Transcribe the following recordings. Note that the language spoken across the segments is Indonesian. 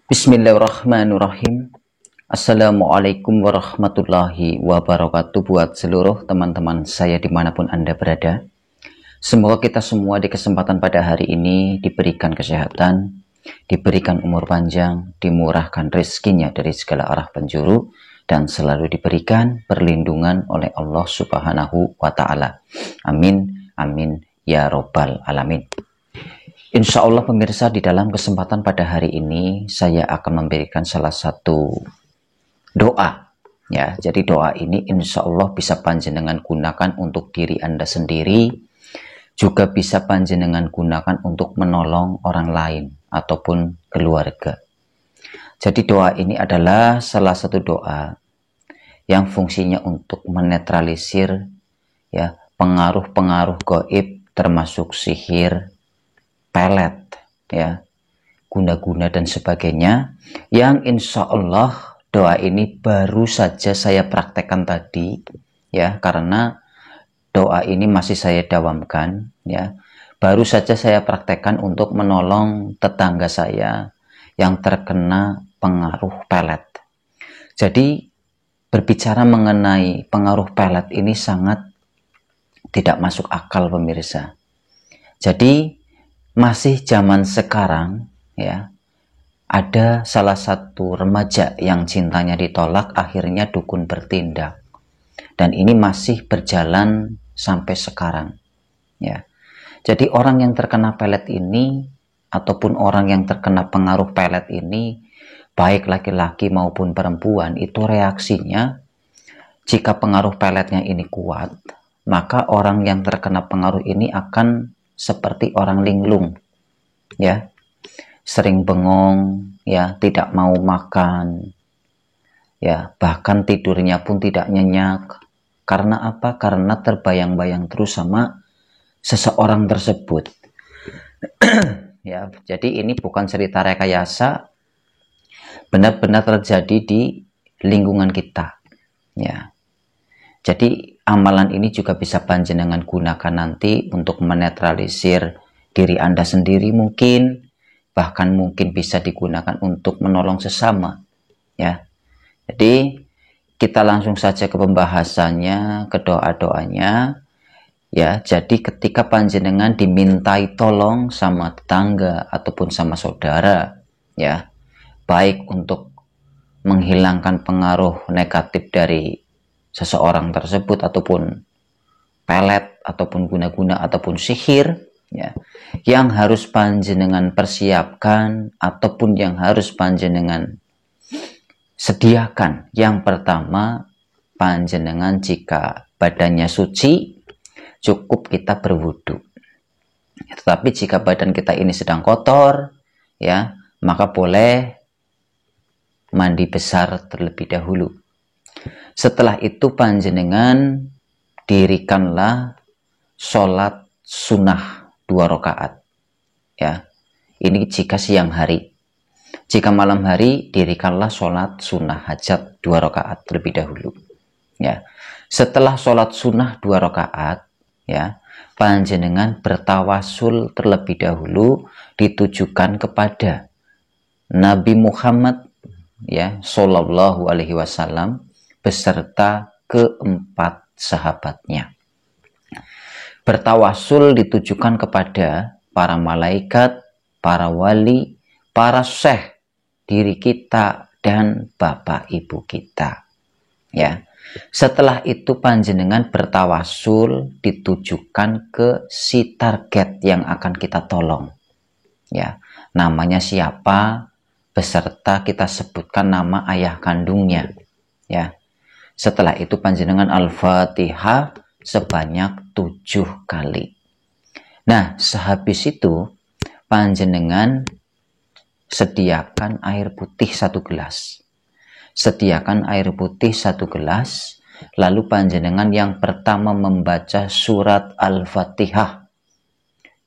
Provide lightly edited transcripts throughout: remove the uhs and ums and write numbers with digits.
Bismillahirrahmanirrahim. Assalamualaikum warahmatullahi wabarakatuh buat seluruh teman-teman saya dimanapun Anda berada. Semoga kita semua di kesempatan pada hari ini diberikan kesehatan, diberikan umur panjang, dimurahkan rezekinya dari segala arah penjuru, dan selalu diberikan perlindungan oleh Allah Subhanahu wa Ta'ala. Amin, amin, ya Robbal Alamin. Insya Allah pemirsa, di dalam kesempatan pada hari ini saya akan memberikan salah satu doa. Ya, jadi doa ini insya Allah bisa panjenengan gunakan untuk diri Anda sendiri, juga bisa panjenengan gunakan untuk menolong orang lain ataupun keluarga. Jadi doa ini adalah salah satu doa yang fungsinya untuk menetralisir ya pengaruh-pengaruh gaib termasuk sihir, pelet, ya, guna-guna dan sebagainya, yang insya Allah doa ini baru saja saya praktekkan tadi, ya, karena doa ini masih saya dawamkan, ya, baru saja saya praktekkan untuk menolong tetangga saya yang terkena pengaruh pelet. Jadi berbicara mengenai pengaruh pelet ini sangat tidak masuk akal pemirsa. Jadi masih zaman sekarang, ya, ada salah satu remaja yang cintanya ditolak, akhirnya dukun bertindak, dan ini masih berjalan sampai sekarang, ya. Jadi orang yang terkena pelet ini ataupun orang yang terkena pengaruh pelet ini, baik laki-laki maupun perempuan, itu reaksinya jika pengaruh peletnya ini kuat, maka orang yang terkena pengaruh ini akan seperti orang linglung, ya, sering bengong, ya, tidak mau makan, ya, bahkan tidurnya pun tidak nyenyak. Karena apa? Karena terbayang-bayang terus sama seseorang tersebut. Ya, jadi ini bukan cerita rekayasa, benar-benar terjadi di lingkungan kita, ya. Jadi amalan ini juga bisa panjenengan gunakan nanti untuk menetralisir diri Anda sendiri mungkin, bahkan mungkin bisa digunakan untuk menolong sesama, ya. Jadi kita langsung saja ke pembahasannya, ke doa-doanya, ya. Jadi ketika panjenengan dimintai tolong sama tetangga ataupun sama saudara, ya, baik untuk menghilangkan pengaruh negatif dari seseorang tersebut ataupun pelet ataupun guna-guna ataupun sihir, ya, yang harus panjenengan persiapkan ataupun yang harus panjenengan sediakan. Yang pertama, panjenengan jika badannya suci, cukup kita berwudu. Tetapi jika badan kita ini sedang kotor, ya, maka boleh mandi besar terlebih dahulu. Setelah itu panjenengan dirikanlah sholat sunnah 2 rakaat, ya. Ini jika siang hari. Jika malam hari, dirikanlah sholat sunnah hajat 2 rakaat terlebih dahulu, ya. Setelah sholat sunnah 2 rakaat, ya, panjenengan bertawasul terlebih dahulu ditujukan kepada Nabi Muhammad, ya, Shallallahu Alaihi Wasallam beserta keempat sahabatnya. Bertawasul ditujukan kepada para malaikat, para wali, para syekh, diri kita, dan bapak ibu kita, ya. Setelah itu panjenengan bertawasul ditujukan ke si target yang akan kita tolong, ya. Namanya siapa, beserta kita sebutkan nama ayah kandungnya, ya. Setelah itu panjenengan Al-Fatihah sebanyak 7 kali. Nah, sehabis itu panjenengan sediakan air putih 1 gelas. Sediakan air putih 1 gelas, lalu panjenengan yang pertama membaca surat Al-Fatihah.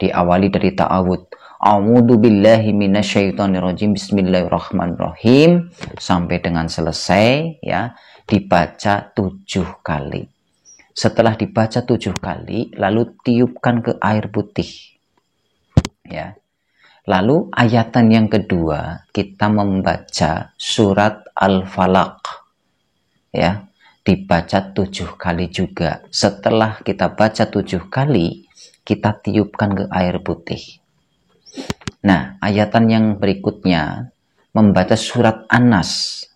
Diawali dari ta'awud. A'udzu billahi minasyaitonirrajim. Bismillahirrahmanirrahim sampai dengan selesai, ya, dibaca 7 kali. Setelah dibaca 7 kali, lalu tiupkan ke air putih, ya. Lalu ayatan yang kedua kita membaca surat Al-Falaq, ya, dibaca 7 kali juga. Setelah kita baca 7 kali, kita tiupkan ke air putih. Nah, ayatan yang berikutnya membaca surat An-Nas.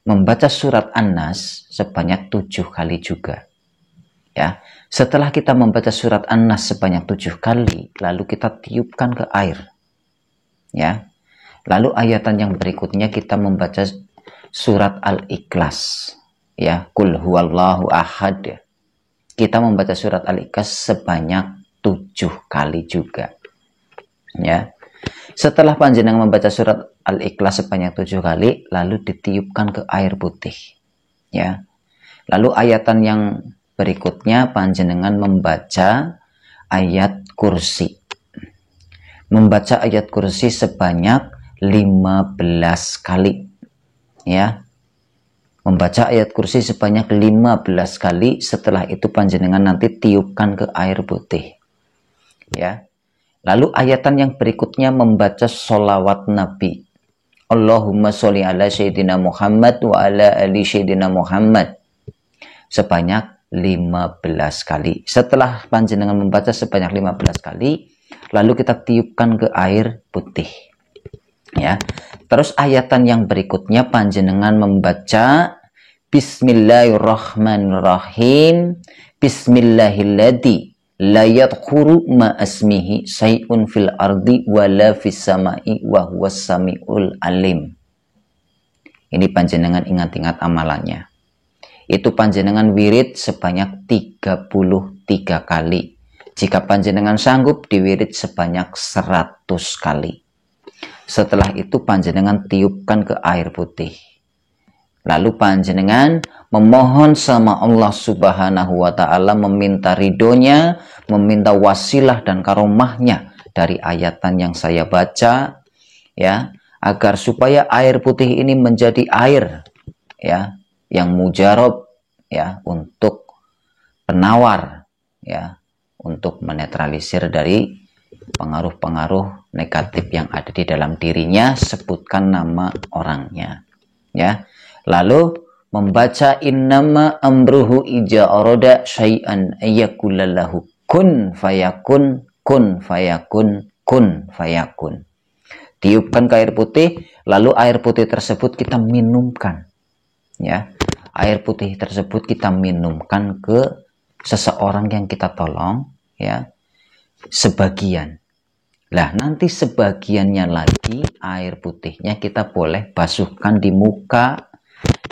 Membaca surat An-Nas sebanyak 7 kali juga. Ya, setelah kita membaca surat An-Nas sebanyak 7 kali, lalu kita tiupkan ke air. Ya. Lalu ayatan yang berikutnya kita membaca surat Al-Ikhlas. Ya, Qul huwallahu ahad. Kita membaca surat Al-Ikhlas sebanyak 7 kali juga. Ya. Setelah panjenengan membaca surat Al-Ikhlas sebanyak 7 kali, lalu ditiupkan ke air putih. Ya. Lalu ayatan yang berikutnya panjenengan membaca ayat kursi. Membaca ayat kursi sebanyak 15 kali. Ya. Membaca ayat kursi sebanyak 15 kali. Setelah itu panjenengan nanti tiupkan ke air putih. Ya. Lalu ayatan yang berikutnya membaca sholawat Nabi. Allahumma sholli ala Sayyidina Muhammad wa ala ali Sayyidina Muhammad. Sebanyak 15 kali. Setelah panjenengan membaca sebanyak 15 kali, lalu kita tiupkan ke air putih. Ya. Terus ayatan yang berikutnya panjenengan membaca Bismillahirrahmanirrahim. Bismillahilladzi la yadkhuru ma asmihi syai'un fil ardi wala fis sama'i wa huwas samiul alim. Ini panjenengan ingat-ingat amalannya. Itu panjenengan wirid sebanyak 33 kali. Jika panjenengan sanggup diwirid sebanyak 100 kali. Setelah itu panjenengan tiupkan ke air putih. Lalu panjenengan memohon sama Allah Subhanahu wa Ta'ala, meminta ridhonya, meminta wasilah dan karomahnya dari ayatan yang saya baca, ya, agar supaya air putih ini menjadi air, ya, yang mujarab, ya, untuk penawar, ya, untuk menetralisir dari pengaruh-pengaruh negatif yang ada di dalam dirinya. Sebutkan nama orangnya, ya. Lalu membaca innama amruhu ija arada syai'an ayyakulallahu kun fayakun kun fayakun kun fayakun. Tiupkan ke air putih, lalu air putih tersebut kita minumkan, ya. Air putih tersebut kita minumkan ke seseorang yang kita tolong, ya, sebagian. Lah, nanti sebagiannya lagi air putihnya kita boleh basuhkan di muka,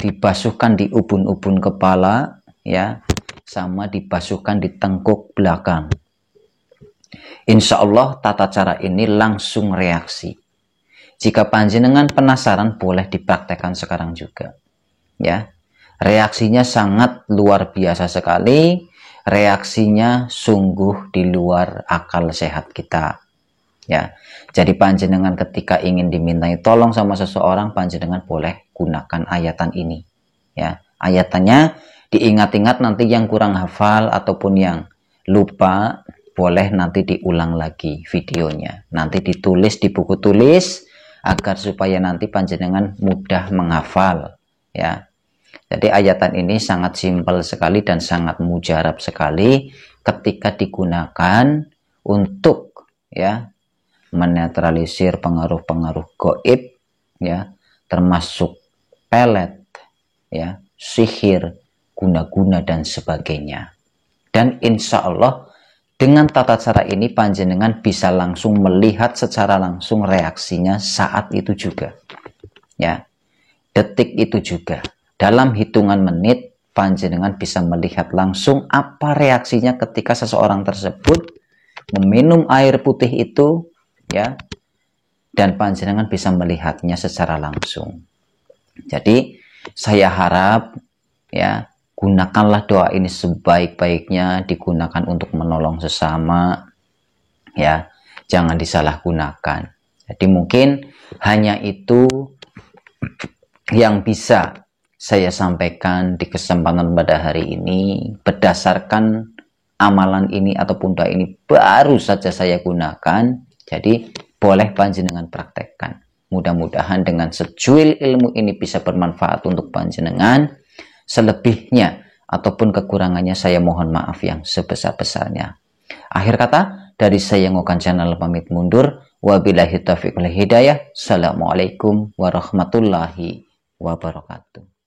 dibasuhkan di ubun-ubun kepala, ya, sama dibasuhkan di tengkuk belakang. Insya Allah tata cara ini langsung reaksi. Jika panjenengan penasaran, boleh dipraktekkan sekarang juga, ya. Reaksinya sangat luar biasa sekali. Reaksinya sungguh di luar akal sehat kita, ya. Jadi panjenengan ketika ingin dimintai tolong sama seseorang, panjenengan boleh gunakan ayatan ini, ya. Ayatannya diingat-ingat, nanti yang kurang hafal ataupun yang lupa boleh nanti diulang lagi videonya, nanti ditulis di buku tulis agar supaya nanti panjenengan mudah menghafal, ya. Jadi ayatan ini sangat simpel sekali dan sangat mujarab sekali ketika digunakan untuk, ya, menetralisir pengaruh-pengaruh gaib, ya, termasuk pelet, ya, sihir, guna-guna dan sebagainya. Dan insya Allah dengan tata cara ini panjenengan bisa langsung melihat secara langsung reaksinya saat itu juga, ya, detik itu juga. Dalam hitungan menit panjenengan bisa melihat langsung apa reaksinya ketika seseorang tersebut meminum air putih itu, ya, dan panjenengan bisa melihatnya secara langsung. Jadi saya harap, ya, gunakanlah doa ini sebaik-baiknya, digunakan untuk menolong sesama, ya, jangan disalahgunakan. Jadi mungkin hanya itu yang bisa saya sampaikan di kesempatan pada hari ini. Berdasarkan amalan ini ataupun doa ini baru saja saya gunakan. Jadi boleh panjenengan praktekkan. Mudah-mudahan dengan secuil ilmu ini bisa bermanfaat untuk panjenengan. Selebihnya ataupun kekurangannya saya mohon maaf yang sebesar-besarnya. Akhir kata, dari saya Ngokan Channel pamit mundur. Wabillahi taufiq wal hidayah. Assalamualaikum warahmatullahi wabarakatuh.